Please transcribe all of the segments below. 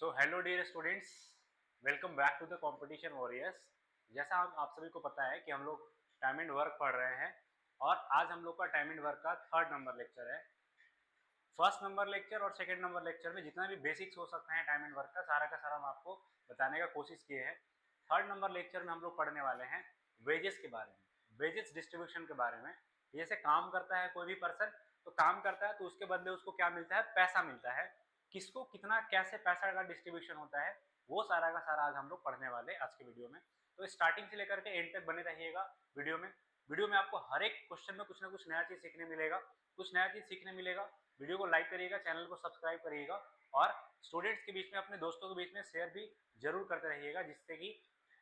So hello dear students, welcome back to the competition warriors. जैसा आप सभी को पता है कि हम लोग टाइम एंड वर्क पढ़ रहे हैं और आज हम लोग का टाइम एंड वर्क का थर्ड नंबर लेक्चर है। फर्स्ट नंबर लेक्चर और सेकंड नंबर लेक्चर में जितना भी बेसिक्स हो सकते हैं टाइम एंड वर्क का सारा हम आपको बताने का कोशिश किए हैं। थर्ड नंबर लेक्चर में हम लोग पढ़ने वाले हैं वेजेस के बारे में, वेजेस डिस्ट्रीब्यूशन के बारे में। जैसे काम करता है कोई भी पर्सन, तो काम करता है तो उसके बदले उसको क्या मिलता है, पैसा मिलता है। किसको कितना कैसे पैसा का डिस्ट्रीब्यूशन होता है वो सारा का सारा आज हम लोग पढ़ने वाले आज के वीडियो में। तो स्टार्टिंग से लेकर के एंड तक बने रहिएगा वीडियो में आपको हर एक क्वेश्चन में कुछ ना कुछ नया चीज सीखने मिलेगा, कुछ नया चीज सीखने मिलेगा। वीडियो को लाइक करिएगा, चैनल को सब्सक्राइब करिएगा और स्टूडेंट्स के बीच में, अपने दोस्तों के बीच में शेयर भी जरूर करते रहिएगा, जिससे कि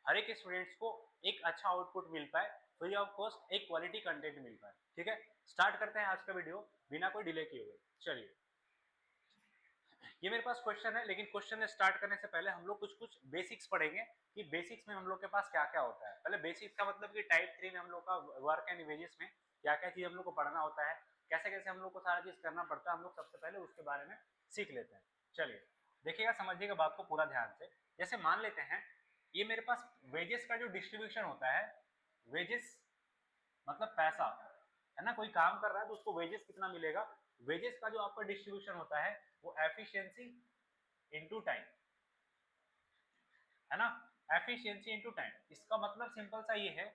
हर एक स्टूडेंट्स को एक अच्छा आउटपुट मिल पाए, फ्री ऑफ कॉस्ट एक क्वालिटी कंटेंट मिल पाए। ठीक है, स्टार्ट करते हैं आज का वीडियो बिना कोई डिले किए हुए। चलिए, ये मेरे पास क्वेश्चन है, लेकिन क्वेश्चन स्टार्ट करने से पहले हम लोग कुछ बेसिक्स पढ़ेंगे कि बेसिक्स में हम लोग के पास क्या क्या होता है। पहले बेसिक्स का मतलब कि टाइप 3 में हम लोग का वर्क एंड वेजेस में क्या क्या चीज हम लोग को पढ़ना होता है, कैसे कैसे हम लोग को सारा चीज करना पड़ता है, हम लोग सबसे पहले उसके बारे में सीख लेते हैं। चलिए देखिएगा, समझिएगा बात को पूरा ध्यान से। जैसे मान लेते हैं ये मेरे पास वेजेस का जो डिस्ट्रीब्यूशन होता है, वेजेस मतलब पैसा है ना, कोई काम कर रहा है तो उसको वेजेस कितना मिलेगा। वेजेस का जो आपका डिस्ट्रीब्यूशन होता है वो एफिशिएंसी इनटू टाइम है ना, एफिशिएंसी इनटू टाइम। इसका मतलब सिंपल सा ये है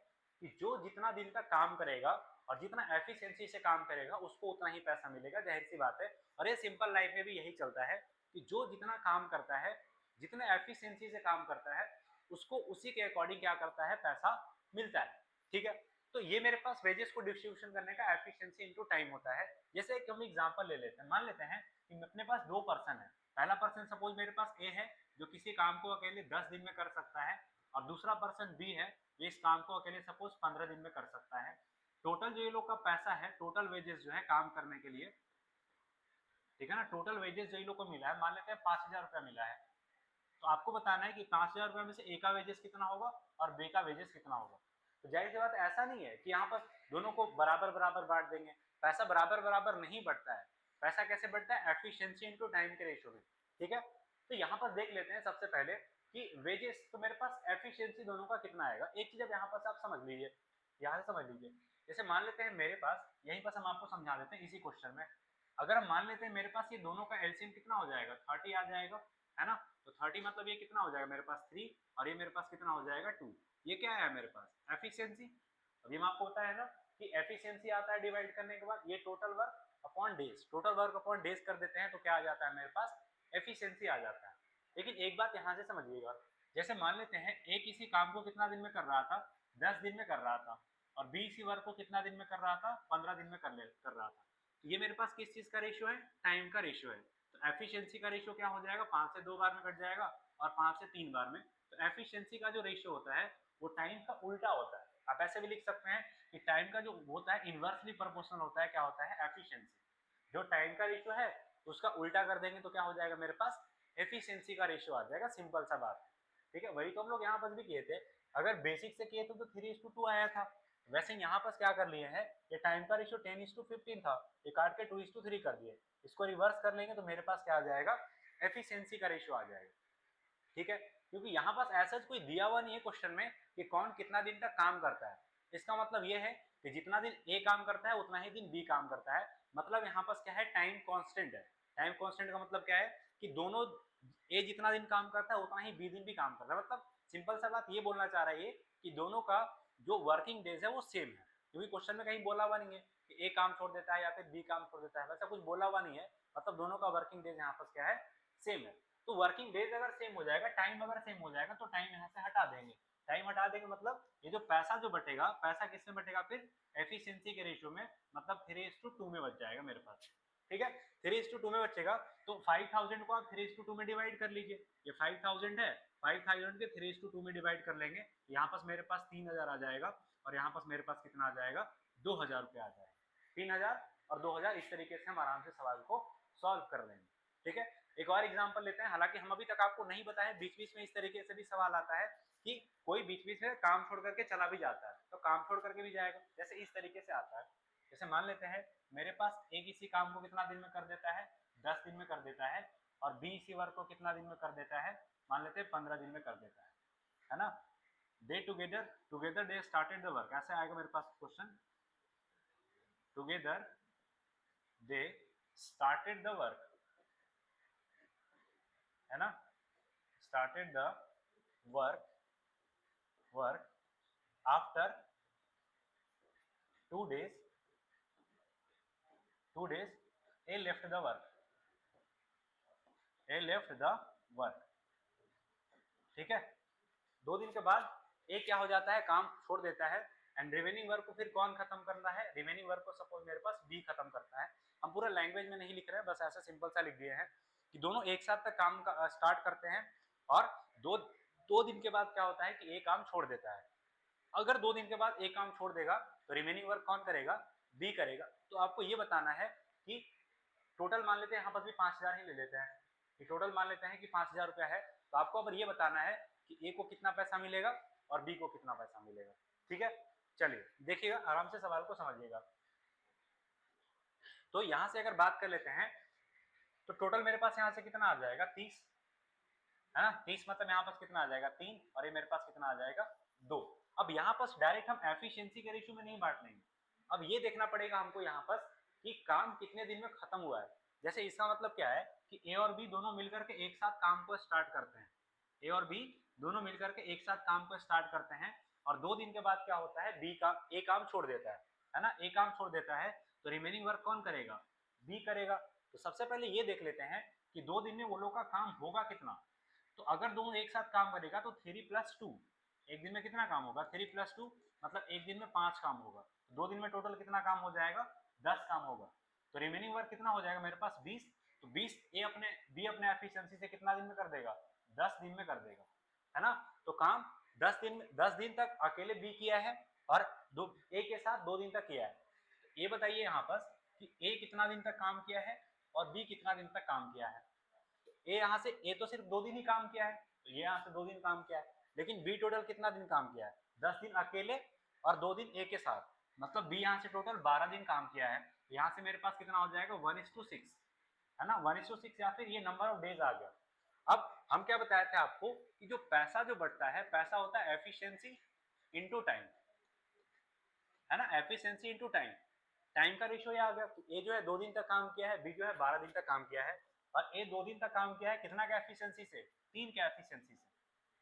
कि जो जितना दिन का काम करेगा और जितना एफिशिएंसी से काम करेगा उसको उतना ही पैसा मिलेगा, जाहिर सी बात है। और ये सिंपल लाइफ में भी यही चलता है कि जो जितना काम करता है, जितने एफिशिएंसी से काम करता है, उसको उसी के अकॉर्डिंग क्या करता है, पैसा मिलता है। ठीक है, तो ये मेरे पास वेजेस को डिस्ट्रीब्यूशन करने का एफिशिएंसी इनटू टाइम होता है। जैसे एक हम एग्जांपल ले लेते हैं, मान लेते हैं कि अपने पास दो पर्सन है। पहला पर्सन सपोज मेरे पास ए है जो किसी काम को अकेले 10 दिन में कर सकता है, और दूसरा पर्सन बी है जो इस काम को अकेले सपोज 15 दिन में कर सकता है। टोटल जो ये लोग का पैसा है, टोटल वेजेस जो है काम करने के लिए, ठीक है ना, टोटल वेजेस जो ये लोग को मिला है, मान लेते हैं 5,000 रुपया मिला है। तो आपको बताना है कि 5,000 रुपये में से ए का वेजेस कितना होगा और बी का वेजेस कितना होगा। तो जाहिर सी बात ऐसा नहीं है कि यहाँ पर दोनों को बराबर बराबर बांट देंगे, पैसा बराबर बराबर नहीं बढ़ता है। पैसा कैसे बढ़ता है, एफिशिएंसी इनटू टाइम के रेशियो में। ठीक है, तो यहाँ पर देख लेते हैं सबसे पहले कि वेजेस तो मेरे पास एफिशिएंसी दोनों का कितना आएगा। एक चीज अब यहाँ पर आप समझ लीजिए, यहाँ से समझ लीजिए। जैसे मान लेते हैं मेरे पास, यहीं पर हम आपको समझा देते हैं इसी क्वेश्चन में। अगर हम मान लेते हैं मेरे पास ये दोनों का एलसीएम कितना हो जाएगा, 30 आ जाएगा, है ना। तो 30 मतलब ये कितना हो जाएगा मेरे पास 3, और ये मेरे पास कितना हो जाएगा 2। ये क्या है मेरे पास, एफिशिएंसी। अभी हम आपको पता है ना कि एफिशिएंसी आता है डिवाइड करने के बाद ये total work upon days, total work upon days कर देते हैं तो क्या आ जाता है मेरे पास, एफिशिएंसी आ जाता है। लेकिन एक बात यहाँ से समझिएगा, जैसे मान लेते हैं ए किसी काम को कितना दिन में कर रहा था, 10 दिन में कर रहा था, और बी इसी वर्क को कितना दिन में कर रहा था, 15 दिन में कर रहा था। तो ये मेरे पास किस चीज का रेशियो है, टाइम का रेशियो है। तो एफिशिएंसी का रेशियो क्या हो जाएगा, 5 से 2 बार में कट जाएगा और 5 से 3 बार में। तो एफिशिएंसी का जो रेशियो होता है वो टाइम का उल्टा होता है। आप ऐसे भी लिख सकते हैं कि टाइम का जो होता है इनवर्सली प्रोपोर्शनल होता है, क्या होता है, एफिशिएंसी। जो टाइम का रेशियो है उसका उल्टा कर देंगे तो क्या हो जाएगा मेरे पास, एफिशिएंसी का रेशियो आ जाएगा। सिंपल सा बात है। ठीक है, वही तो हम लोग यहाँ पर भी किए थे। अगर बेसिक से किए तो 3:2 आया था। वैसे यहाँ पर क्या कर लिए हैं, ये टाइम का रेशियो 10:15 था, ये काट के 2:3 कर दिए। इसको रिवर्स कर लेंगे तो मेरे पास क्या आ जाएगा, एफिशिएंसी का रेशियो आ जाएगा। ठीक है, क्योंकि यहाँ पास ऐसा कोई दिया हुआ नहीं है क्वेश्चन में कि कौन कितना दिन तक काम करता है। इसका मतलब ये है कि जितना दिन ए काम करता है उतना ही दिन बी काम करता है। मतलब यहाँ पास क्या है, टाइम कांस्टेंट है। टाइम कांस्टेंट का मतलब क्या है कि दोनों, ए जितना दिन काम करता है उतना ही बी दिन भी काम करता है। मतलब सिंपल सा बात ये बोलना चाह रहा है कि दोनों का जो वर्किंग डेज है वो सेम है। क्योंकि क्वेश्चन में कहीं बोला हुआ नहीं है कि ए काम छोड़ देता है या फिर बी काम छोड़ देता है, वैसा कुछ बोला हुआ नहीं है। मतलब दोनों का वर्किंग डेज यहाँ पास क्या है, सेम है। तो वर्किंग डेज अगर सेम हो जाएगा, टाइम अगर सेम हो जाएगा, तो टाइम यहाँ से हटा देंगे। टाइम हटा देंगे मतलब ये जो पैसा जो बटेगा, पैसा किसमें बटेगा फिर, एफिशिएंसी के रेशियो में। मतलब 3:2 में बच जाएगा मेरे पास। ठीक है, 3:2 में बचेगा। तो 5,000 को आप 3:2 में डिवाइड कर लीजिए। ये 5,000 है, 5,000 के 3:2 में डिवाइड कर लेंगे, यहाँ पास मेरे पास 3,000 आ जाएगा, और यहाँ पास मेरे पास कितना आ जाएगा, 2,000 रुपया आ जाएगा। 3,000 और 2,000, इस तरीके से हम आराम से सवाल को सॉल्व कर लेंगे। ठीक है, एक और एग्जांपल लेते हैं। हालांकि हम अभी तक आपको नहीं बताया, बीच बीच में इस तरीके से भी सवाल आता है कि कोई बीच बीच में काम छोड़ करके चला भी जाता है, तो काम छोड़ करके भी जाएगा। जैसे इस तरीके से आता है, जैसे मान लेते हैं मेरे पास एक इसी काम को कितना दिन में कर देता है, 10 दिन में कर देता है, और बी इसी वर्क को कितना दिन में कर देता है, मान लेते हैं 15 दिन में कर देता है ना। They together they started the work, ऐसे आएगा मेरे पास question, together they started the work, है ना, started the work after 2 days A left the work, ठीक है। 2 दिन के बाद ए क्या हो जाता है, काम छोड़ देता है, एंड रिमेनिंग वर्क को फिर कौन खत्म करना है, रिमेनिंग वर्क को सपोज मेरे पास बी खत्म करता है। हम पूरा लैंग्वेज में नहीं लिख रहे हैं, बस ऐसा सिंपल सा लिख दिए हैं कि दोनों एक साथ तक काम का स्टार्ट करते हैं और दो दिन के बाद क्या होता है कि ए काम छोड़ देता है। अगर 2 दिन के बाद ए काम छोड़ देगा तो रिमेनिंग वर्क कौन करेगा, बी करेगा। तो आपको ये बताना है कि टोटल मान लेते हैं यहाँ पर भी 5000 ही ले लेते हैं कि टोटल मान लेते हैं कि 5000 रुपया है, तो आपको अब ये बताना है कि ए को कितना पैसा मिलेगा और बी को कितना पैसा मिलेगा, ठीक है। चलिए देखिएगा, आराम से सवाल को समझिएगा। तो यहां से अगर बात कर लेते हैं तो टोटल मेरे पास यहां से कितना आ जाएगा, 30, है ना। 30 मतलब यहाँ पास कितना आ जाएगा, 3, और ये मेरे पास कितना आ जाएगा, 2। अब यहाँ पास डायरेक्ट हम एफिशिएंसी के रेशियो में नहीं बांटने हैं, अब ये देखना पड़ेगा हमको यहाँ पास कि काम कितने दिन में खत्म हुआ है। जैसे इसका मतलब क्या है कि ए और बी दोनों मिलकर के एक साथ काम को स्टार्ट करते हैं, ए और बी दोनों मिलकर के एक साथ काम को स्टार्ट करते हैं, और 2 दिन के बाद क्या होता है, ए काम छोड़ देता है ना, ए काम छोड़ देता है, तो रिमेनिंग वर्क कौन करेगा, बी करेगा। तो सबसे पहले ये देख लेते हैं कि 2 दिन में वो लोग का काम होगा कितना। तो अगर दोनों एक साथ काम करेगा तो 3 + 2, एक दिन में कितना काम होगा, 3 + 2 मतलब एक दिन में 5 काम होगा। 2 दिन में टोटल कितना काम हो जाएगा, 10 काम होगा। तो रिमेनिंग वर्क कितना हो जाएगा मेरे पास, 20। तो 20 बी अपने एफिशिएंसी से कितना दिन में कर देगा, 10 दिन में कर देगा, है ना। तो काम 10 दिन तक अकेले बी किया है और ए के साथ 2 दिन तक किया है। तो ये बताइए यहाँ पर कि ए कितना दिन तक काम किया है और बी कितना दिन तक काम किया है। ए यहाँ से ए तो सिर्फ 2 दिन ही काम किया है, तो ये यहाँ से 2 दिन काम किया है, लेकिन बी टोटल कितना दिन काम किया है, 10 दिन अकेले और 2 दिन ए के साथ, मतलब बी यहाँ से टोटल 12 दिन काम किया है। तो यहाँ से मेरे पास कितना हो जाएगा, 1:6, है ना, 1:6, या फिर ये नंबर ऑफ डेज आ गया। अब हम क्या बताए थे आपको कि जो पैसा जो बढ़ता है, पैसा होता है एफिशिएंसी इनटू टाइम, है ना, एफिशिएंसी इनटू टाइम, टाइम का रेशियो ये आ गया। ए जो है 2 दिन तक काम किया है, बी जो है 12 दिन तक काम किया है, और ए 2 दिन तक काम किया है कितना का एफिशिएंसी से, 3 का एफिशिएंसी से,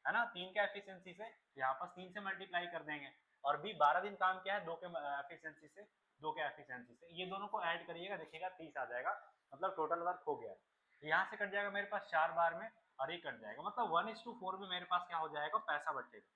है ना, 3 का एफिशिएंसी से, यहाँ पर 3 से मल्टीप्लाई कर देंगे। और बी 12 दिन काम किया है 2 के एफिशिएंसी से, 2 के एफिशिएंसी से, ये दोनों को ऐड करिएगा, देखिएगा 30 आ जाएगा, मतलब टोटल वर्क हो गया। तो यहाँ से कट जाएगा मेरे पास 4 बार में, और ये कट जाएगा, मतलब 1:4 में मेरे पास क्या हो जाएगा, पैसा बटेगा।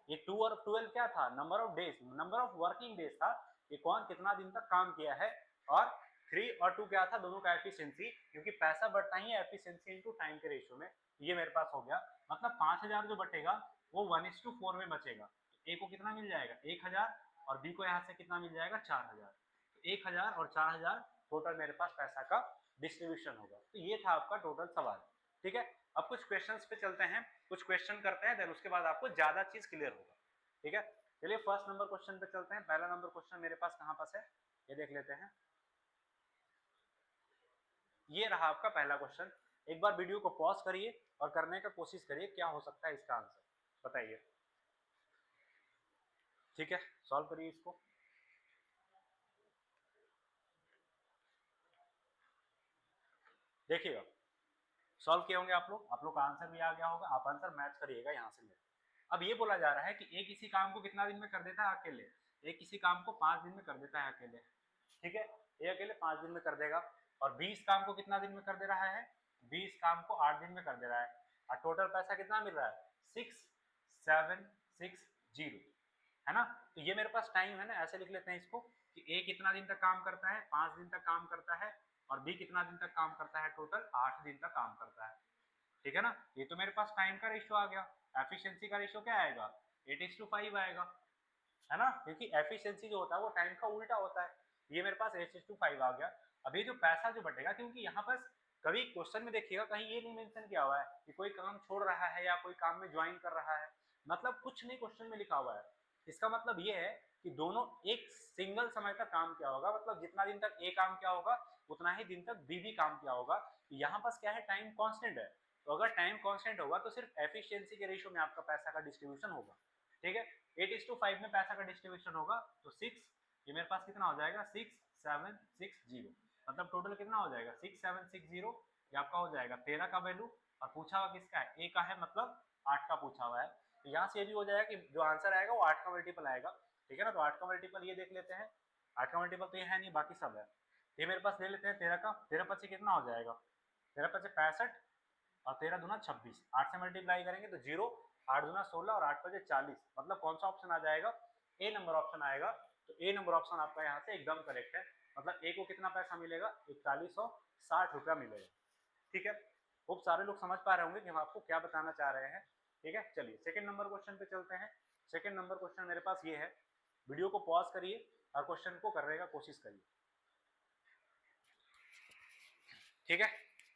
ये 2 और 12 क्या था, number of days, number of working days था, ये कौन कितना दिन तक काम किया है, और 3 और 2 क्या था, दोनों का एफिशिएंसी, क्योंकि पैसा बढ़ता ही है एफिशिएंसी इनटू टाइम के रेशियो में। ये मेरे पास हो गया, मतलब 5000 जो बटेगा वो 1:4 में बचेगा। ए को कितना मिल जाएगा, 1000, और बी को यहाँ से कितना मिल जाएगा, 4000। तो 1000 और 4000 टोटल मेरे पास पैसा का डिस्ट्रीब्यूशन होगा। तो ये था आपका टोटल सवाल, ठीक है। अब कुछ क्वेश्चंस पे चलते हैं, कुछ क्वेश्चन करते हैं, देन उसके बाद आपको ज्यादा चीज क्लियर होगा, ठीक है। चलिए फर्स्ट नंबर क्वेश्चन पे चलते हैं। पहला नंबर क्वेश्चन मेरे पास कहाँ पास है, ये देख लेते हैं। ये रहा आपका पहला क्वेश्चन। एक बार वीडियो को पॉज करिए और करने का कोशिश करिए क्या हो सकता है इसका आंसर, बताइए, ठीक है। सॉल्व करिए इसको। देखिएगा, सॉल्व किए होंगे आप लोग का आंसर भी आ गया होगा, आप आंसर मैच करिएगा यहाँ से मेरे। अब ये बोला जा रहा है कि ए किसी काम को कितना दिन में कर देता है अकेले, ए किसी काम को 5 दिन में कर देता है अकेले, ठीक है। ए अकेले 5 दिन में कर देगा, और बी इस काम को कितना दिन में कर दे रहा है, बी इस काम को 8 दिन में कर दे रहा है, और टोटल पैसा कितना मिल रहा है, 6760, है ना। तो ये मेरे पास टाइम है ना, ऐसे लिख लेते हैं इसको कि ए कितना दिन तक काम करता है, 5 दिन तक काम करता है, और बी कितना दिन तक काम करता है, टोटल 8 दिन तक काम करता है, ठीक है ना। ये तो मेरे पास टाइम का रेशियो आ गया। एफिशिएंसी का रेशियो क्या आएगा, 8:5 आएगा, है ना, क्योंकि एफिशिएंसी जो होता है वो टाइम का उल्टा होता है। ये मेरे पास 8:5 आ गया। अभी जो पैसा जो बटेगा, क्योंकि यहाँ पर कभी क्वेश्चन में देखिएगा कहीं ये नहीं मेंशन किया हुआ है कि कोई काम छोड़ रहा है या कोई काम में ज्वाइन कर रहा है, मतलब कुछ नहीं क्वेश्चन में लिखा हुआ है। इसका मतलब ये है कि दोनों एक सिंगल समय तक काम किया होगा, मतलब जितना दिन तक ए काम किया होगा उतना ही दिन तक बी भी काम किया होगा। यहाँ पास क्या है, टाइम कांस्टेंट है, तो अगर टाइम कांस्टेंट होगा तो सिर्फ एफिशिएंसी के रेशियो में आपका पैसा का डिस्ट्रीब्यूशन होगा। ठीक है, 8:5 में पैसा का डिस्ट्रीब्यूशन होगा, तो 6, ये मेरे पास कितना हो जाएगा 6760, मतलब टोटल कितना हो जाएगा 6760, ये आपका हो जाएगा 13 का वैल्यू, और पूछा हुआ किसका है, ए का है, मतलब 8 का पूछा हुआ है। तो यहाँ से ये भी हो जाएगा कि जो आंसर आएगा वो 8 का मल्टीपल आएगा। ठीक है ना, तो 8 का मल्टीपल ये देख लेते हैं, 8 का मल्टीपल तो ये है नहीं, बाकी सब है। ये मेरे पास ले लेते हैं 13 का, 13 पच्चीस कितना हो जाएगा, 13 पच्चीस 65 और 13 दूना 26, 8 से मल्टीप्लाई करेंगे तो 0, 8 दूना 16 और 8 पचे 40, मतलब कौन सा ऑप्शन आ जाएगा, ए नंबर ऑप्शन आएगा। तो ए नंबर ऑप्शन आपका यहाँ से एकदम करेक्ट है, मतलब ए को कितना पैसा मिलेगा, 4160 रुपया मिलेगा। ठीक है, खूब सारे लोग समझ पा रहे होंगे कि हम आपको क्या बताना चाह रहे हैं। ठीक है, चलिए सेकंड नंबर क्वेश्चन पे चलते हैं। सेकंड नंबर क्वेश्चन मेरे पास ये है, वीडियो को पॉज करिए और क्वेश्चन को करने का कोशिश करिए। ठीक है,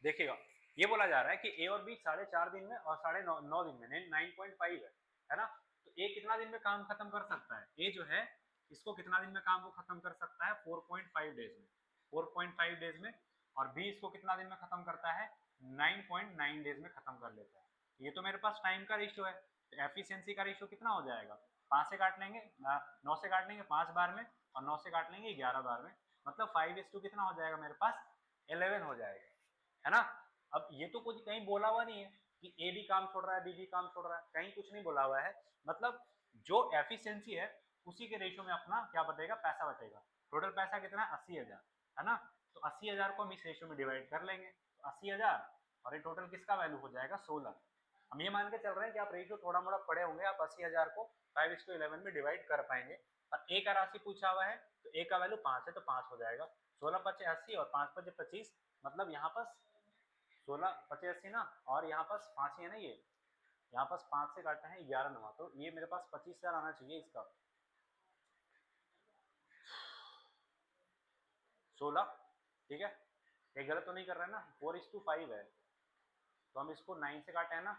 देखिएगा, ये बोला जा रहा है कि ए और बी 4.5 दिन में और 9.5 दिन में 9.5 है ना, तो ए कितना दिन में काम खत्म कर सकता है, ए जो है इसको कितना दिन में काम को खत्म कर सकता है, 4.5 डेज में, 4.5 डेज में, और बी इसको कितना दिन में खत्म करता है, 9.9 डेज में खत्म कर लेता है। ये तो मेरे पास टाइम का रेशियो है, तो एफिशिएंसी का रेशियो कितना हो जाएगा, 5 से काट लेंगे, 9 से काट लेंगे 5 बार में, और 9 से काट लेंगे 11 बार में, मतलब 5:2 कितना हो जाएगा मेरे पास, 11 हो जाएगा, है ना। अब ये तो कुछ कहीं बोला हुआ नहीं है कि ए भी काम छोड़ रहा है, बी भी काम छोड़ रहा है, कहीं कुछ नहीं बोला हुआ है, मतलब जो एफिशिएंसी है उसी के रेशियो में अपना क्या बचेगा, पैसा बचेगा। टोटल पैसा कितना है, 80,000, है ना, तो 80,000 को हम इस रेशियो में डिवाइड कर लेंगे, तो 80,000 और ये टोटल किसका वैल्यू हो जाएगा 16। हम ये मान के चल रहे हैं कि आप रेशियो थोड़ा मोड़ा पढ़े होंगे, आप 80,000 को 5:11 में डिवाइड कर पाएंगे। और ए का राशि पूछा हुआ है, तो ए का वैल्यू 5 है, तो 5 हो जाएगा, 16 पचे 80 और 5 पचे 25, मतलब यहाँ पास 16 पचे 80 ना, और यहाँ पास 5 ही है ना, ये यहाँ पास 5 से काटते हैं 11 नवा, तो ये मेरे पास 25,000 आना चाहिए इसका, 16। ठीक है, ये गलत तो नहीं कर रहे हैं ना, 4:5 है, तो हम इसको 9 से काटे हैं ना,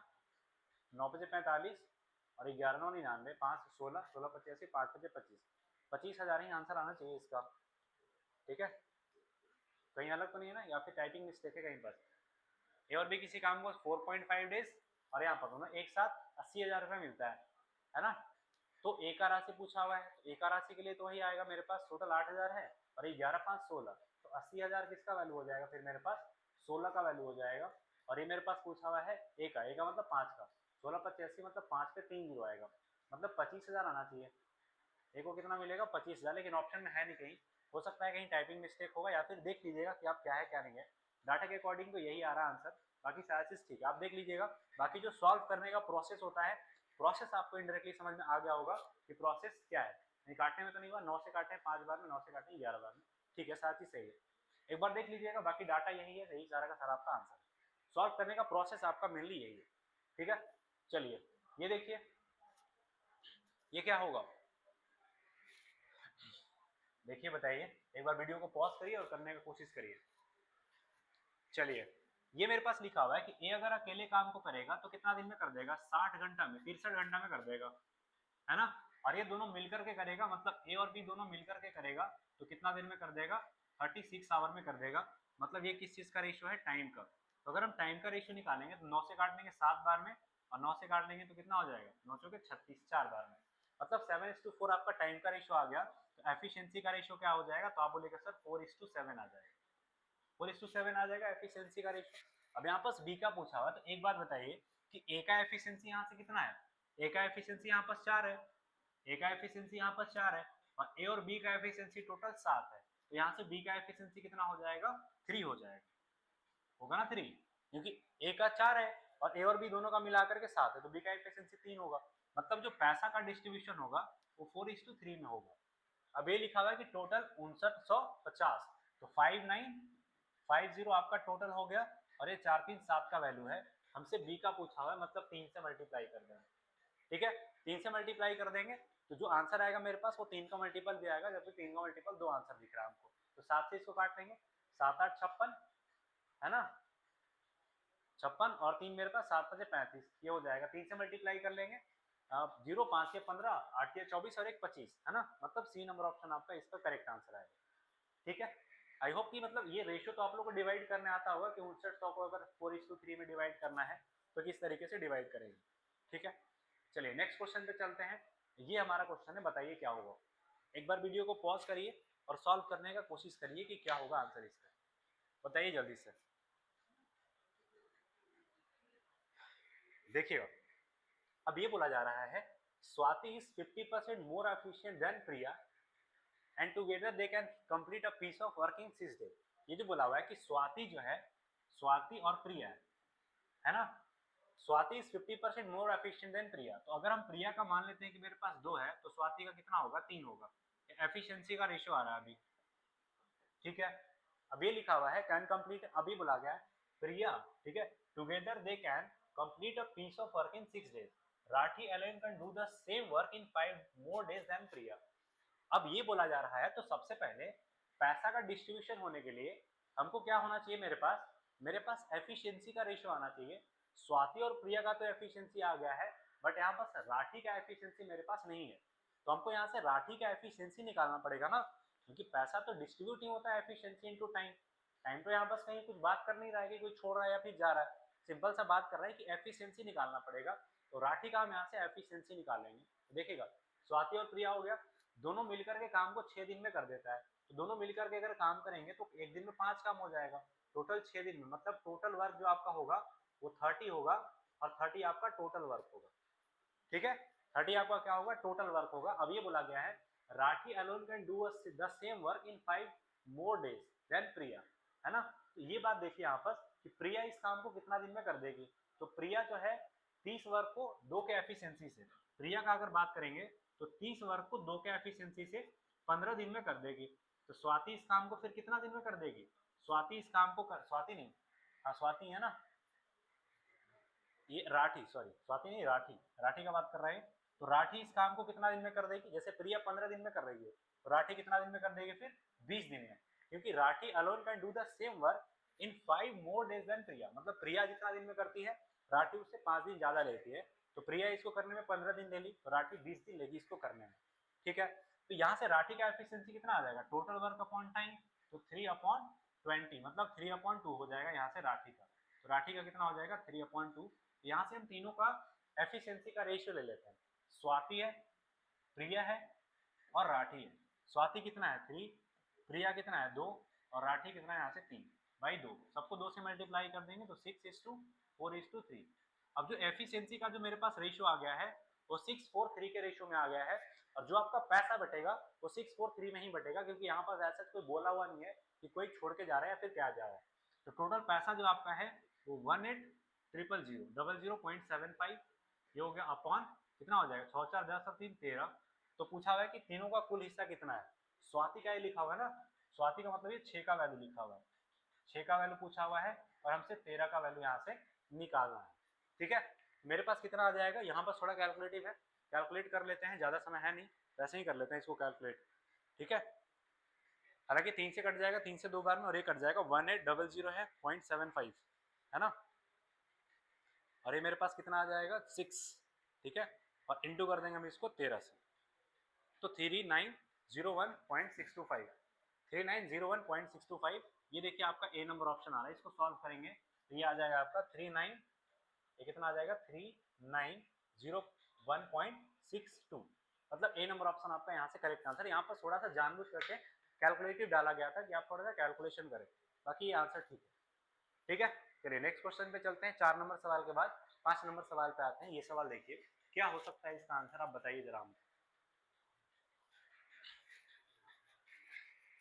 9 पचे 45 और 11 9 99, 5 16, 16 पचे 80, 5 पचे 25, 25,000 ही आंसर आना चाहिए इसका। ठीक है, कहीं अलग तो नहीं है ना, या फिर टाइपिंग मिस्टेक है कहीं पर। ए और बी किसी काम को 4.5 डेज और यहाँ पर दोनों एक साथ 80,000 रुपये मिलता है ना। तो ए का राशि पूछा हुआ है, तो ए का राशि के लिए तो वही आएगा मेरे पास, टोटल 8,000 है और ये 11 5 16, तो 80,000 किसका वैल्यू हो जाएगा, फिर मेरे पास 16 का वैल्यू हो जाएगा। और ये मेरे पास पूछा हुआ है ए का मतलब 5 का, 16 पचे 80, मतलब 5 पे 3 जीरो आएगा, मतलब 25,000 आना चाहिए। ए को कितना मिलेगा 25,000, लेकिन ऑप्शन में है नहीं कहीं, हो सकता है कहीं टाइपिंग मिस्टेक होगा, या फिर देख लीजिएगा कि आप क्या है क्या नहीं है। डाटा के अकॉर्डिंग तो यही आ रहा है आंसर, बाकी सारा चीज़ ठीक है, आप देख लीजिएगा। बाकी जो सॉल्व करने का प्रोसेस होता है, प्रोसेस आपको इंडायरेक्टली समझ में आ गया होगा कि प्रोसेस क्या है। नहीं काटने में तो नहीं हुआ, 9 से काटे 5 बार में, 9 से काटे 11 बार में, ठीक है, सारा चीज़ सही है, एक बार देख लीजिएगा। बाकी डाटा यही है, यही सारा का सारा आपका आंसर है, सॉल्व करने का प्रोसेस आपका मेनली यही है। ठीक है, चलिए ये देखिए, ये क्या होगा, देखिए बताइए, एक बार वीडियो को पॉज करिए और करने की कोशिश करिए। चलिए, ये मेरे पास लिखा हुआ है कि ए अगर अकेले काम को करेगा तो कितना दिन में कर देगा, 60 घंटा में, 63 घंटा में कर देगा, है ना। और ये दोनों मिलकर के करेगा, मतलब ए और बी दोनों मिलकर के करेगा तो कितना दिन में कर देगा, 36 आवर में कर देगा। मतलब ये किस चीज का रेशियो है, टाइम का। तो अगर हम टाइम का रेशियो निकालेंगे तो 9 से काट लेंगे 7 बार में, और 9 से काट लेंगे तो कितना हो जाएगा, 9 चौके 36, 4 बार में, मतलब 7:4 आपका टाइम का रेशियो आ गया। तो एफिशिएंसी का रेशियो क्या हो जाएगा, तो आप बोलेगा सर 4:7 आ जाएगा, 4:7 आ जाएगा एफिशिएंसी का रेशियो। अब यहाँ पास बी का पूछा हुआ, तो एक बात बताइए कि ए का एफिशिएंसी यहाँ से कितना है, ए का एफिशिएंसी यहाँ पास 4 है, ए का एफिशिएंसी यहाँ पर 4 है, और ए और बी का एफिशिएंसी टोटल 7 है, तो यहाँ से बी का एफिशिएंसी कितना हो जाएगा, 3 हो जाएगा, होगा ना 3, क्योंकि ए का 4 है और ए और बी दोनों का मिलाकर के 7 है, तो बी का एफिशिएंसी 3 होगा। मतलब जो पैसा का डिस्ट्रीब्यूशन होगा वो 4:3 में होगा। अब ये लिखा हुआ है कि टोटल 5950, तो 5950 आपका टोटल हो गया, और ये 437 का वैल्यू है। हमसे बी का पूछा हुआ है, मतलब 3 से मल्टीप्लाई कर देंगे। ठीक है, 3 से मल्टीप्लाई कर देंगे तो जो आंसर आएगा मेरे पास वो 3 का मल्टीपल भी आएगा, जबकि 3 का मल्टीपल 2 आंसर दिख रहा है हमको। तो 7 से इसको काट लेंगे, 7 8 56, है ना, 56 और 3 मेरे पास 7 5 35, ये हो जाएगा। 3 से मल्टीप्लाई कर लेंगे, 0 5 15, 8 24 और 1 25, है ना, मतलब सी नंबर ऑप्शन आपका इसका करेक्ट आंसर आएगा। ठीक है, आई होप कि मतलब ये रेशियो तो आप लोगों को डिवाइड करने आता होगा कि 6900 को अगर 4:3 में डिवाइड करना है तो किस तरीके से डिवाइड करेंगे। ठीक है, चलिए नेक्स्ट क्वेश्चन पे चलते हैं। ये हमारा क्वेश्चन है, बताइए क्या होगा। एक बार वीडियो को पॉज करिए और सॉल्व करने का कोशिश करिए कि क्या होगा आंसर इसका, बताइए जल्दी से। देखिएगा, अब ये बोला जा रहा है Swati is 50% more efficient than Priya and together they can complete a piece of work in 6 days. ये जो बोला हुआ है कि स्वाति जो है, स्वाति और प्रिया है ना, Swati is 50% more efficient than Priya. तो अगर हम प्रिया का मान लेते हैं कि मेरे पास 2 है तो स्वाति का कितना होगा, 3 होगा। एफिशिएंसी का रेशियो आ रहा है अभी। ठीक है, अब ये लिखा हुआ है कैन कंप्लीट, अभी बोला गया है प्रिया, ठीक है, together they can complete a piece of work in 6 days. Rathi alone can do the same work in 5 more days than Priya. अब ये बोला जा रहा है तो सबसे पहले पैसा का डिस्ट्रीब्यूशन होने के लिए हमको क्या होना चाहिए, मेरे पास एफिशिएंसी का रेशियो आना चाहिए। स्वाति और प्रिया का तो एफिशिएंसी आ गया है, बट यहाँ पास राठी का एफिशिएंसी मेरे पास नहीं है, तो हमको यहाँ से राठी का एफिशिएंसी निकालना पड़ेगा ना, क्योंकि पैसा तो डिस्ट्रीब्यूट नहीं होता है एफिशिएंसी इनटू टाइम। टाइम तो यहाँ पास कहीं कुछ बात कर नहीं रहा है कि कोई छोड़ रहा है या फिर जा रहा है, सिंपल सा बात कर रहा है कि एफिशिएंसी निकालना पड़ेगा। तो राठी का हम यहाँ से एफिशिएंसी निकाल लेंगे। देखिएगा, स्वाति और प्रिया हो गया, दोनों मिलकर के काम को 6 दिन में कर देता है, तो दोनों मिलकर के अगर काम करेंगे तो एक दिन में 5 काम हो जाएगा, टोटल 6 दिन में, मतलब टोटल वर्क जो आपका होगा वो 30 होगा, और 30 आपका टोटल वर्क होगा। ठीक है, 30 आपका क्या होगा, टोटल वर्क होगा। अब ये बोला गया है Rathi alone can do the same work in 5 more days than Priya, है ना। तो ये बात देखिए यहाँ पर कि प्रिया इस काम को कितना दिन में कर देगी, तो प्रिया जो है 30 वर्क को 2 के एफिशिएंसी से, प्रिया का अगर बात करेंगे तो 30 वर्क को 2 के एफिशिएंसी से 15 दिन में कर देगी। तो स्वाति इस काम को फिर कितना दिन में कर देगी, स्वाति इस काम को स्वाति नहीं, हाँ स्वाति है ना, ये राठी, सॉरी स्वाति नहीं राठी, राठी का बात कर रहे हैं। तो राठी इस काम को कितना दिन में कर देगी, जैसे प्रिया 15 दिन में कर रही है तो राठी कितना दिन में कर देगी, फिर 20 दिन में, क्योंकि Rathi alone can do the same work in 5 more days than Priya. मतलब प्रिया जितना दिन में करती है राठी उससे 5 दिन ज्यादा लेती है, तो प्रिया इसको करने में 15 दिन ले ली तो राठी 20 दिन लेगी इसको करने में। ठीक है, तो यहाँ से राठी का एफिशिएंसी कितना आ जाएगा, टोटल वर्क अपॉन टाइम, तो 3/20, मतलब 3/2 हो जाएगा यहाँ से राठी का। तो राठी का कितना हो जाएगा, 3/2। यहाँ से हम तीनों का एफिशिएंसी का रेशियो ले लेते हैं। स्वाति है, प्रिया है और राठी है। स्वाति कितना है 3, प्रिया कितना है 2 और राठी कितना है यहाँ से 3/2। सबको 2 से मल्टीप्लाई कर देंगे तो 6:4:3। अब जो एफिशिएंसी का जो मेरे पास रेशियो आ गया है वो 6:4:3 के रेशियो में आ गया है, और जो आपका पैसा बटेगा वो 6:4:3 में ही बटेगा, क्योंकि यहाँ पास ऐसा कोई बोला हुआ नहीं है कि कोई छोड़ के जा रहा है या फिर क्या जा रहा है। तो टोटल पैसा जो आपका है वो 18,000,000.75 ये हो गया, अपॉन कितना हो जाएगा 6 4 10 और 3 13। तो पूछा हुआ है कि तीनों का कुल हिस्सा कितना है। स्वाति का ये लिखा हुआ है ना, स्वाति का मतलब ये 6 का वैल्यू लिखा हुआ है, 6 का वैल्यू पूछा हुआ है और हमसे 13 का वैल्यू यहाँ से निकालना है। ठीक है, मेरे पास कितना आ जाएगा, यहाँ पर थोड़ा कैलकुलेटिव है, कैलकुलेट कर लेते हैं, ज़्यादा समय है नहीं, वैसे ही कर लेते हैं इसको कैलकुलेट। ठीक है, हालांकि 3 से कट जाएगा, 3 से 2 बार में, और ये कट जाएगा 1800 है 0.75, है ना, और ये मेरे पास कितना आ जाएगा 6। ठीक है, और इंटू कर देंगे हम इसको 13 से, तो 3901.625, 3901.625। ये देखिए आपका ए नंबर ऑप्शन आ रहा है, इसको सॉल्व करेंगे तो ये आ जाएगा आपका 39, ये कितना आ जाएगा 3901.62, मतलब ए नंबर ऑप्शन आपका यहाँ से करेक्ट आंसर। यहाँ पर थोड़ा सा जानबूझ करके कैलकुलेटिव डाला गया था कि आप थोड़ा सा कैलकुलेशन करें, बाकी ये आंसर ठीक है। ठीक है, चलिए नेक्स्ट क्वेश्चन पे चलते हैं। 4 नंबर सवाल के बाद 5 नंबर सवाल पे आते हैं। ये सवाल देखिए, क्या हो सकता है इसका आंसर, आप बताइए जरा हमको।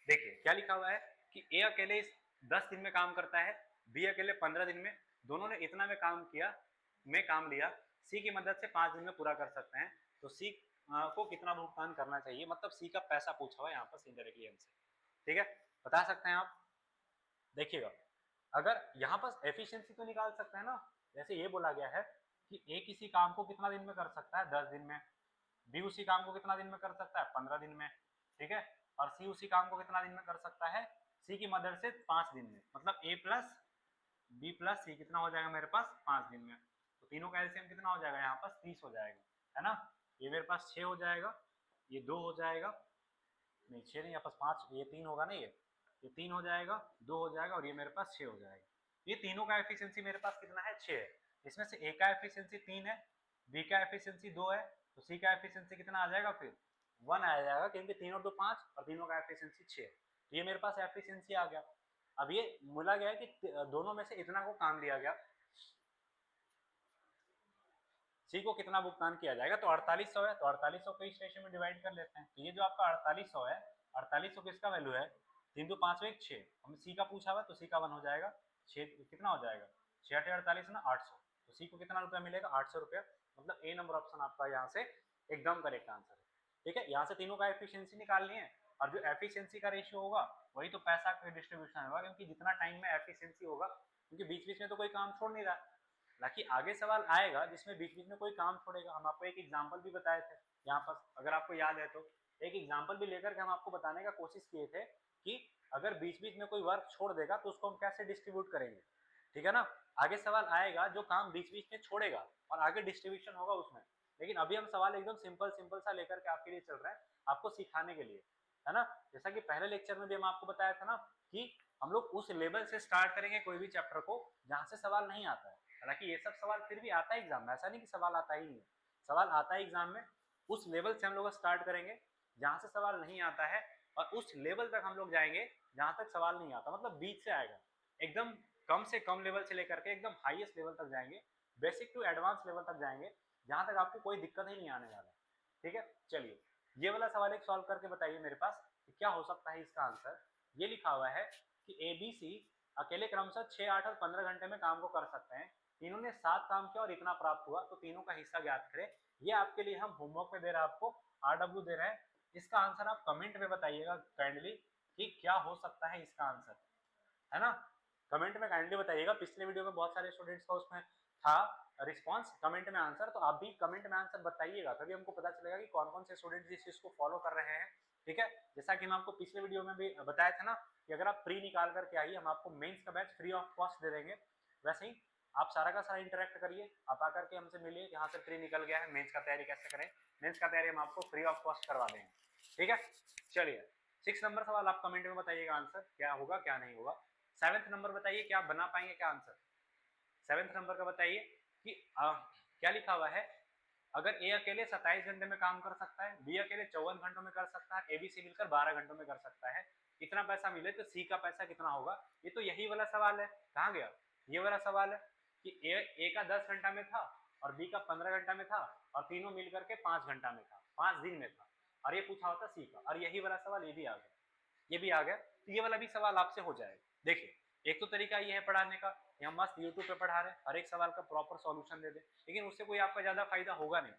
देखिए क्या लिखा हुआ है कि ए अकेले 10 दिन में काम करता है, बी अकेले 15 दिन में, दोनों ने इतना में काम लिया, सी की मदद से 5 दिन में पूरा कर सकते हैं, तो सी को कितना भुगतान करना चाहिए, मतलब सी का पैसा पूछा हुआ है यहाँ पर इनडायरेक्टली हमसे। ठीक है, बता सकते हैं आप। देखिएगा, अगर यहाँ पर एफिशिएंसी तो निकाल सकते हैं ना, जैसे ये बोला गया है कि ए किसी काम को कितना दिन में कर सकता है 10 दिन में, बी उसी काम को कितना दिन में कर सकता है 15 दिन में, ठीक है, और सी उसी काम को कितना दिन में कर सकता है, सी की मदद से 5 दिन में, मतलब ए प्लस बी प्लस सी कितना हो जाएगा मेरे पास 5 दिन में। तो तीनों का एलसीएम कितना हो जाएगा यहाँ पास 30 हो जाएगा, है ना। ये मेरे पास 6 हो जाएगा, ये 2 हो जाएगा, नहीं 6 नहीं, यहाँ पास 5, ये 3 होगा ना, ये ये 3 हो जाएगा, 2 हो जाएगा और ये मेरे पास 6 हो जाएगा। ये तीनों का एफिशिएंसी मेरे पास कितना है, 6 है। इसमें से ए का एफिशिएंसी 3 है, बी का एफिशिएंसी 2 है, तो सी का एफिशिएंसी कितना आ जाएगा, फिर 1 आ जाएगा, क्योंकि 3 और 2 5 और तीनों का एफिशिएंसी 6 है। तो ये मेरे पास एफिशिएंसी आ गया। अब ये बोला गया है कि दोनों में से इतना को काम दिया गया, सी को कितना भुगतान किया जाएगा, तो 4800 है, तो 4800 को इस रेशियो में डिवाइड कर लेते हैं। तो ये जो आपका 4800 है, 4800 किसका वैल्यू है, 3 2 5 1 6, हमें सी का पूछा हुआ तो सी का 1 हो जाएगा, 6 कितना हो जाएगा, 6 8 48 ना 800, तो सी को कितना रुपया मिलेगा, 800 रुपया। मतलब ए नंबर ऑप्शन आपका यहाँ से एकदम करेक्ट आंसर है। ठीक है, यहाँ से तीनों का एफिशिएंसी निकालनी है, और जो एफिशिएंसी का रेशियो होगा वही तो पैसा का डिस्ट्रीब्यूशन होगा, क्योंकि जितना टाइम में एफिशिएंसी होगा, क्योंकि बीच बीच में तो कोई काम छोड़ नहीं रहा। हालांकि आगे सवाल आएगा जिसमें बीच बीच में कोई काम छोड़ेगा। हम आपको एक एग्जांपल भी बताए थे यहाँ पर, अगर आपको याद है तो एक एग्जांपल भी लेकर के हम आपको बताने का कोशिश किए थे कि अगर बीच बीच में कोई वर्क छोड़ देगा तो उसको हम कैसे डिस्ट्रीब्यूट करेंगे। ठीक है ना, आगे सवाल आएगा जो काम बीच बीच में छोड़ेगा और आगे डिस्ट्रीब्यूशन होगा उसमें। लेकिन अभी हम सवाल एकदम सिंपल सिंपल सा लेकर के आपके लिए चल रहे हैं, आपको सिखाने के लिए, है ना। जैसा कि पहले लेक्चर में भी हम आपको बताया था ना कि हम लोग उस लेवल से स्टार्ट करेंगे कोई भी चैप्टर को जहां से सवाल नहीं आता है। हालांकि ये सब सवाल फिर भी आता है एग्जाम में, ऐसा नहीं कि सवाल आता ही नहीं है, सवाल आता है एग्जाम में। उस लेवल से हम लोग स्टार्ट करेंगे जहां से सवाल नहीं आता है, और उस लेवल तक हम लोग जाएंगे जहां तक सवाल नहीं आता, मतलब बीच से आएगा, एकदम कम से कम लेवल से लेकर के एकदम हाईएस्ट लेवल तक जाएंगे, बेसिक टू एडवांस लेवल तक जाएंगे, जहां तक आपको कोई दिक्कत ही नहीं आने वाला। ठीक है, चलिए ये वाला सवाल एक सॉल्व करके बताइए मेरे पास कि क्या हो सकता है इसका आंसर। ये लिखा हुआ है कि ए बी सी अकेले क्रमशः 6 8 और 15 घंटे में काम को कर सकते हैं, तीनों ने 7 काम किया और इतना प्राप्त हुआ, तो तीनों का हिस्सा ज्ञात करें। ये आपके लिए हम होमवर्क में दे रहे हैं, आपको RW दे रहे हैं। इसका आंसर आप कमेंट में बताइएगा काइंडली कि क्या हो सकता है इसका आंसर, है ना। कमेंट में काइंडली बताइएगा, पिछले वीडियो में बहुत सारे स्टूडेंट्स का उसमें था रिस्पांस कमेंट में आंसर, तो आप भी कमेंट में आंसर बताइएगा, तभी हमको पता चलेगा कि कौन कौन से स्टूडेंट्स इस चीज को फॉलो कर रहे हैं। ठीक है, जैसा कि हम आपको पिछले वीडियो में भी बताया था ना कि अगर आप प्री निकाल करके आइए, हम आपको मेंस का बैच फ्री ऑफ कॉस्ट दे देंगे। वैसे ही आप सारा का सारा इंटरेक्ट करिए, आप आकर के हमसे मिलिए, यहाँ से प्री निकल गया है, मेंस का तैयारी कैसे करें, मेंस का तैयारी हम आपको फ्री ऑफ कॉस्ट करवा देंगे। ठीक है, चलिए 6 नंबर सवाल आप कमेंट में बताइएगा आंसर क्या होगा क्या नहीं होगा। 7th नंबर बताइए क्या बना पाएंगे क्या आंसर। 7th नंबर का बताइए कि क्या लिखा हुआ है, अगर ए अकेले 27 घंटे में काम कर सकता है, बी अकेले 54 घंटों में कर सकता है, ए बी सी मिलकर 12 घंटों में कर सकता है, इतना पैसा मिले तो सी का पैसा कितना होगा। ये तो यही वाला सवाल है, कहाँ गया ये वाला सवाल है कि ए का 10 घंटा में था और बी का 15 घंटा में था और तीनों मिलकर के 5 घंटा में था, 5 दिन में था, और ये पूछा होता सी का, और यही वाला सवाल ये भी आ गया, ये भी आ गया, तो ये वाला भी सवाल आपसे हो जाएगा। देखिए एक तो तरीका ये है पढ़ाने का, हम मस्त यूट्यूब पे पढ़ा रहे हैं, हर एक सवाल का प्रॉपर सॉल्यूशन दे दे, लेकिन उससे कोई आपका ज्यादा फायदा होगा नहीं।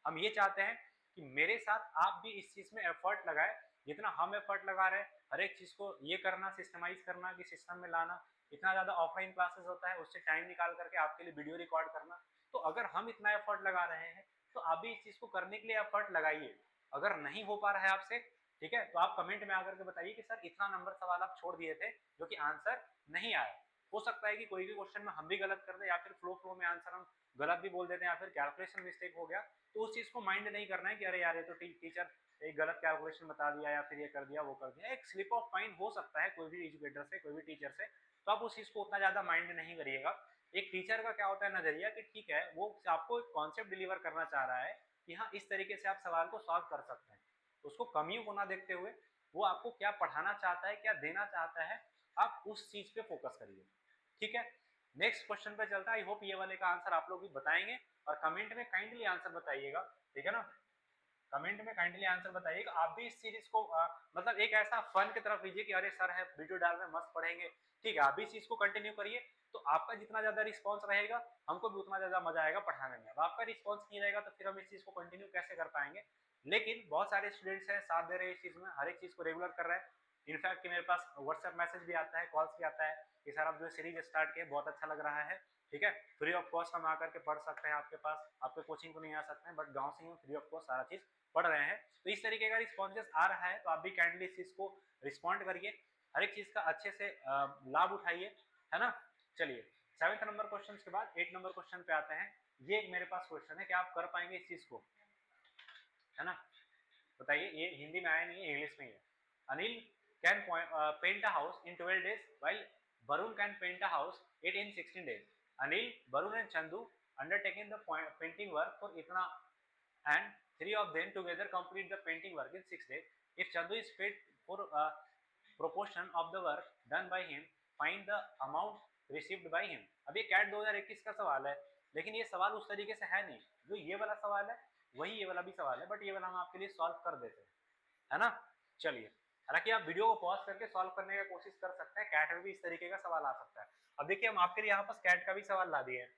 हम ये चाहते हैं कि मेरे साथ आप भी इस चीज में एफर्ट लगाए, जितना हम एफर्ट लगा रहे हैं हर एक चीज को ये करना, सिस्टमाइज करना कि सिस्टम में लाना, इतना ज्यादा ऑफलाइन क्लासेस होता है उससे टाइम निकाल करके आपके लिए वीडियो रिकॉर्ड करना, तो अगर हम इतना एफर्ट लगा रहे हैं तो आप भी इस चीज को करने के लिए एफर्ट लगाइए। अगर नहीं हो पा रहा है आपसे, ठीक है, तो आप कमेंट में आकर के बताइए कि सर इतना नंबर सवाल आप छोड़ दिए थे जो कि आंसर नहीं आया। हो सकता है कि कोई भी क्वेश्चन में हम भी गलत कर दे, या फिर फ्लो में आंसर हम गलत भी बोल देते हैं, या फिर कैलकुलेशन मिस्टेक हो गया, तो उस चीज को माइंड नहीं करना है कि अरे यार ये तो टीचर एक गलत कैलकुलेशन बता दिया या फिर ये कर दिया वो कर दिया। एक स्लिप ऑफ माइंड हो सकता है कोई भी एजुकेटर से, कोई भी टीचर से, तो आप उस चीज को उतना ज्यादा माइंड नहीं करिएगा। एक टीचर का क्या होता है नजरिया कि ठीक है वो आपको एक कॉन्सेप्ट डिलीवर करना चाह रहा है कि हाँ इस तरीके से आप सवाल को सॉल्व कर सकते हैं, उसको कमियों को ना देखते हुए वो आपको क्या पढ़ाना चाहता है, क्या देना चाहता है, आप उस चीज पे फोकस करिए। ठीक है, नेक्स्ट क्वेश्चन पे चलता है। आई होप ये वाले का आंसर आप लोग भी बताएंगे और कमेंट में काइंडली आंसर बताइएगा। ठीक है ना, कमेंट में काइंडली आंसर बताइएगा। आप भी इस सीरीज को मतलब एक ऐसा फन की तरफ लीजिए कि अरे सर है वीडियो डाल रहे हैं मस्त पढ़ेंगे, ठीक है, आप भी इस चीज को कंटिन्यू करिए, तो आपका जितना ज्यादा रिस्पॉन्स रहेगा हमको भी उतना ज्यादा मजा आएगा पढ़ाने में। अब आपका रिस्पॉन्स नहीं रहेगा तो फिर हम इस चीज को कंटिन्यू कैसे कर पाएंगे। लेकिन बहुत सारे स्टूडेंट्स हैं साथ दे रहे हैं इस चीज में, हर एक चीज को रेगुलर कर रहे हैं। इनफैक्ट कि मेरे पास व्हाट्सएप मैसेज भी आता है, कॉल्स भी आता है कि सर आप जो सीरीज स्टार्ट किए बहुत अच्छा लग रहा है, ठीक है, फ्री ऑफ कॉस्ट हम आकर के पढ़ सकते हैं आपके पास, आपके कोचिंग को नहीं आ सकते हैं बट गाँव से ही हम फ्री ऑफ कॉस्ट सारा चीज पढ़ रहे हैं। तो इस तरीके का रिस्पॉन्सेस आ रहा है, तो आप भी काइंडली इस चीज को रिस्पॉन्ड करिए, हर एक चीज का अच्छे से लाभ उठाइए, है ना। चलिए 7th नंबर क्वेश्चन के बाद 8 नंबर क्वेश्चन पे आते हैं। ये एक मेरे पास क्वेश्चन है कि आप कर पाएंगे इस चीज को, है ना, बताइए। ये हिंदी में आया नहीं है, इंग्लिश में ही है। Anil can paint a house in 12 days, while Varun can paint a house it in 16 days. Anil, Varun and Chandu undertaking the painting work for itna, and three of them together complete the painting work in 6 days. If Chandu is paid for proportion of the work done by him, find the amount received by him. अब ये cat 2021 का सवाल है, लेकिन ये सवाल उस तरीके से है नहीं। जो ये वाला सवाल है वही ये वाला भी सवाल है, बट ये वाला हम आपके लिए सॉल्व कर देते हैं, है ना। चलिए, हालांकि आप वीडियो को पॉज करके सॉल्व करने की कोशिश कर सकते हैं, कैट में भी इस तरीके का सवाल आ सकता है। अब देखिए, हम आपके लिए यहाँ पर कैट का भी सवाल ला दिए हैं,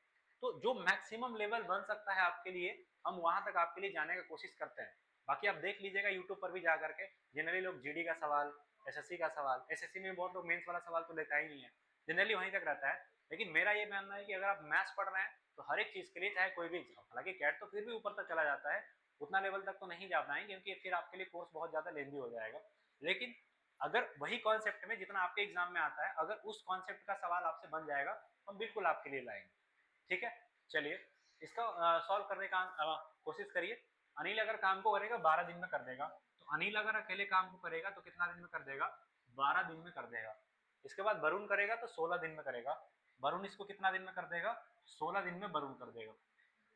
तो जो मैक्सिमम लेवल बन सकता है आपके लिए, हम वहां तक आपके लिए जाने की कोशिश करते हैं। बाकी आप देख लीजिएगा यूट्यूब पर भी जा करके, जनरली लोग जीडी का सवाल, एसएससी का सवाल, एसएससी में बहुत लोग मेंस वाला सवाल तो लेता ही नहीं है, जनरली वहीं तक रहता है। लेकिन मेरा ये मानना है कि अगर आप मैथ्स पढ़ रहे हैं तो हर एक चीज के लिए, चाहे कोई भी एग्जाम, हालांकि कैट तो फिर भी ऊपर तक चला जाता है, उतना लेवल तक तो नहीं जा पाएंगे क्योंकि फिर आपके लिए कोर्स बहुत ज्यादा लेंदी हो जाएगा। लेकिन अगर वही कॉन्सेप्ट में जितना आपके एग्जाम में आता है, अगर उस कॉन्सेप्ट का सवाल आपसे बन जाएगा तो हम बिल्कुल आपके लिए लाएंगे, ठीक है। चलिए, इसका सॉल्व करने का कोशिश करिए। अनिल अगर काम को करेगा 12 दिन में कर देगा, तो अनिल अगर अकेले काम को करेगा तो कितना दिन में कर देगा, 12 दिन में कर देगा। इसके बाद वरुण करेगा तो 16 दिन में करेगा, वरुण इसको कितना दिन में कर देगा, 16 दिन में वरुण कर देगा।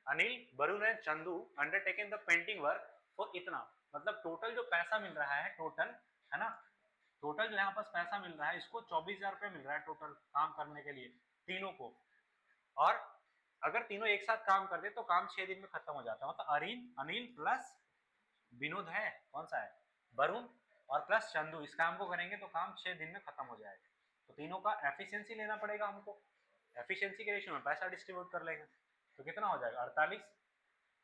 Anil, Varun and Chandu undertaken the painting work for इतना, मतलब टोटल जो पैसा मिल रहा है, टोटल है ना, टोटल जो यहाँ पास पैसा मिल रहा है, इसको 24,000 रुपये मिल रहा है टोटल काम करने के लिए तीनों को। और अगर तीनों एक साथ काम कर दे तो काम 6 दिन में खत्म हो जाता है। मतलब अनिल प्लस विनोद है, कौन सा है, वरुण, और प्लस चंदू, इस काम को करेंगे तो काम 6 दिन में खत्म हो जाएगा। तो तीनों का एफिशिएंसी लेना पड़ेगा हमको, एफिशिएंसी के रेशियो में पैसा डिस्ट्रीब्यूट कर लेंगे, तो कितना हो जाएगा 48,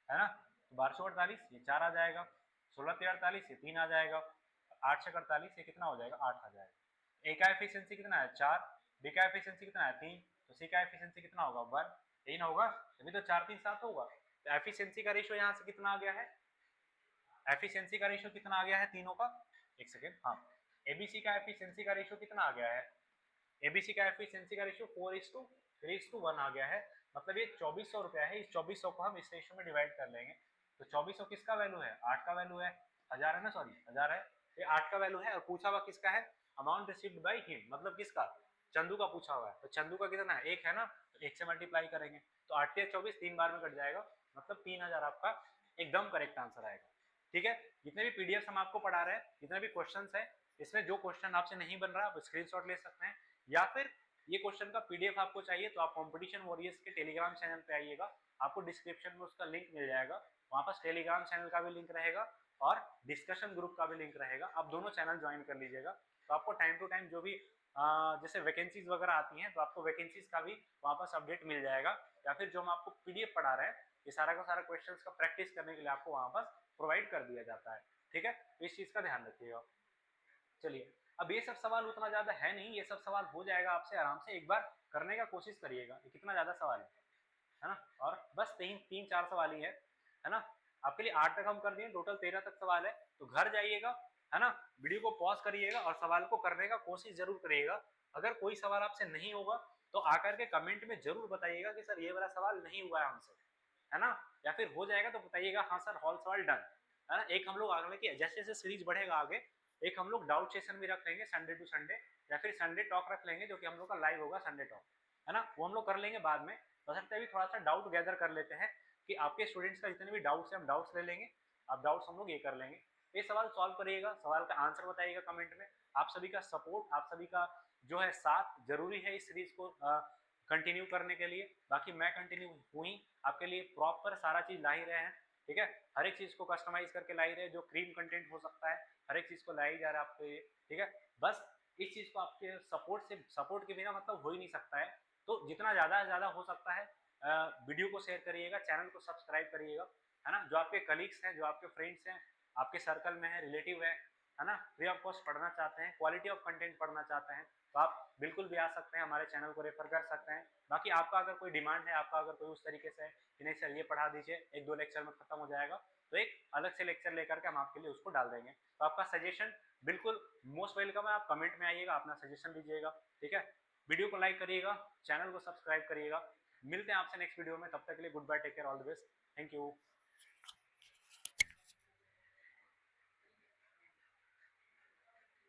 है ना। तो 1248, ये 4 आ जाएगा, 16 48, ये 3 आ जाएगा, 8 से 48, ये कितना हो जाएगा 8 आ जाएगा। ए का एफिशिएंसी कितना है 4, बी का एफिशिएंसी कितना है 3, तो सी का एफिशिएंसी कितना होगा 1, यही ना होगा, तभी तो 4 3 7 होगा। तो एफिशिएंसी का रेशियो यहाँ से कितना आ गया है, एफिशिएंसी का रेशियो कितना आ गया है तीनों का, एक सेकेंड, हाँ, एबीसी का एफिशिएंसी का रेशियो कितना आ गया है, एबीसी का एफिशिएंसी का रेशियो 4:3:1 आ गया है। मतलब ये 2400 रुपया है, इस 2400 को हम इस रेशियो में डिवाइड कर लेंगे, तो 2400 किसका वैल्यू है, 8 का वैल्यू है, 1000 है ना, सॉरी 1000 है, ये 8 का वैल्यू है। और पूछा हुआ किसका है, अमाउंट रिसीव्ड बाय हिम, मतलब किसका, चंदू का पूछा हुआ है। तो चंदू का कितना है 1 है ना, तो 1 से मल्टीप्लाई करेंगे तो 8 या 24 3 बार में कट जाएगा, मतलब 3000 आपका एकदम करेक्ट आंसर आएगा, ठीक है। जितने भी पीडीएफ हम आपको पढ़ा रहे हैं, जितने भी क्वेश्चन है, इसमें जो क्वेश्चन आपसे नहीं बन रहा आप स्क्रीनशॉट ले सकते हैं, या फिर ये क्वेश्चन का पीडीएफ आपको चाहिए तो आप कंपटीशन वॉरियर्स के टेलीग्राम चैनल पे आइएगा, आपको डिस्क्रिप्शन में उसका लिंक मिल जाएगा, वहाँ पर टेलीग्राम चैनल का भी लिंक रहेगा और डिस्कशन ग्रुप का भी लिंक रहेगा, आप दोनों चैनल ज्वाइन कर लीजिएगा। तो आपको टाइम टू टाइम जो भी जैसे वैकेंसीज वगैरह आती हैं तो आपको वैकेंसीज का भी वहाँ पर अपडेट मिल जाएगा, या फिर जो हम आपको पीडीएफ पढ़ा रहे हैं ये सारा का सारा क्वेश्चंस का प्रैक्टिस करने के लिए आपको वहाँ पर प्रोवाइड कर दिया जाता है, ठीक है। तो इस चीज़ का ध्यान रखिएगा। चलिए, अब ये सब सवाल उतना ज़्यादा है नहीं, ये सब सवाल हो जाएगा आपसे आराम से, एक बार करने का कोशिश करिएगा। ये कितना ज़्यादा सवाल है ना, और बस 3-4 सवाल ही है ना। आपके लिए 8 तक हम कर दिए, टोटल 13 तक सवाल है, तो घर जाइएगा, है ना, वीडियो को पॉज करिएगा और सवाल को करने का कोशिश जरूर करिएगा। अगर कोई सवाल आपसे नहीं होगा तो आकर के कमेंट में जरूर बताइएगा कि सर ये वाला सवाल नहीं हुआ है हमसे, है ना, या फिर हो जाएगा तो बताइएगा हाँ सर ऑल सवाल डन, है ना। एक हम लोग आगे की जैसे जैसे सीरीज बढ़ेगा आगे, एक हम लोग डाउट सेशन भी रख लेंगे संडे टू संडे, या फिर संडे टॉक रख लेंगे जो कि हम लोग का लाइव होगा संडे टॉक, है ना, वो हम लोग कर लेंगे बाद में। बशर्ते अभी थोड़ा सा डाउट गैदर कर लेते हैं कि आपके स्टूडेंट्स का जितने भी डाउट्स है हम डाउट्स ले लेंगे, आप डाउट्स हम लोग ये कर लेंगे। ये सवाल सॉल्व करिएगा, सवाल का आंसर बताइएगा कमेंट में। आप सभी का सपोर्ट, आप सभी का जो है साथ जरूरी है इस सीरीज को कंटिन्यू करने के लिए। बाकी मैं कंटिन्यू हुई आपके लिए प्रॉपर सारा चीज ला ही रहे हैं, ठीक है। हर एक चीज को कस्टमाइज करके ला ही रहे, जो क्रीम कंटेंट हो सकता है हर एक चीज को लाई जा रहा है आपके लिए, ठीक है। बस इस चीज को आपके सपोर्ट के बिना मतलब हो ही नहीं सकता है। तो जितना ज्यादा हो सकता है वीडियो को शेयर करिएगा, चैनल को सब्सक्राइब करिएगा, है ना। जो आपके कलीग्स हैं, जो आपके फ्रेंड्स हैं, आपके सर्कल में है, रिलेटिव है ना, फ्री ऑफ कॉस्ट पढ़ना चाहते हैं, क्वालिटी ऑफ कंटेंट पढ़ना चाहते हैं, तो आप बिल्कुल भी आ सकते हैं, हमारे चैनल को रेफर कर सकते हैं। बाकी आपका अगर कोई डिमांड है, आपका अगर कोई उस तरीके से कि नहीं सर ये पढ़ा दीजिए, 1-2 लेक्चर में खत्म हो जाएगा, तो एक अलग से लेक्चर लेकर के हम आपके लिए उसको डाल देंगे। तो आपका सजेशन बिल्कुल मोस्ट वेलकम है, आप कमेंट में आइएगा, अपना सजेशन दीजिएगा, ठीक है। वीडियो को लाइक करिएगा, चैनल को सब्सक्राइब करिएगा। मिलते हैं आपसे नेक्स्ट वीडियो में, तब तक के लिए good bye, take care, all the best, thank you.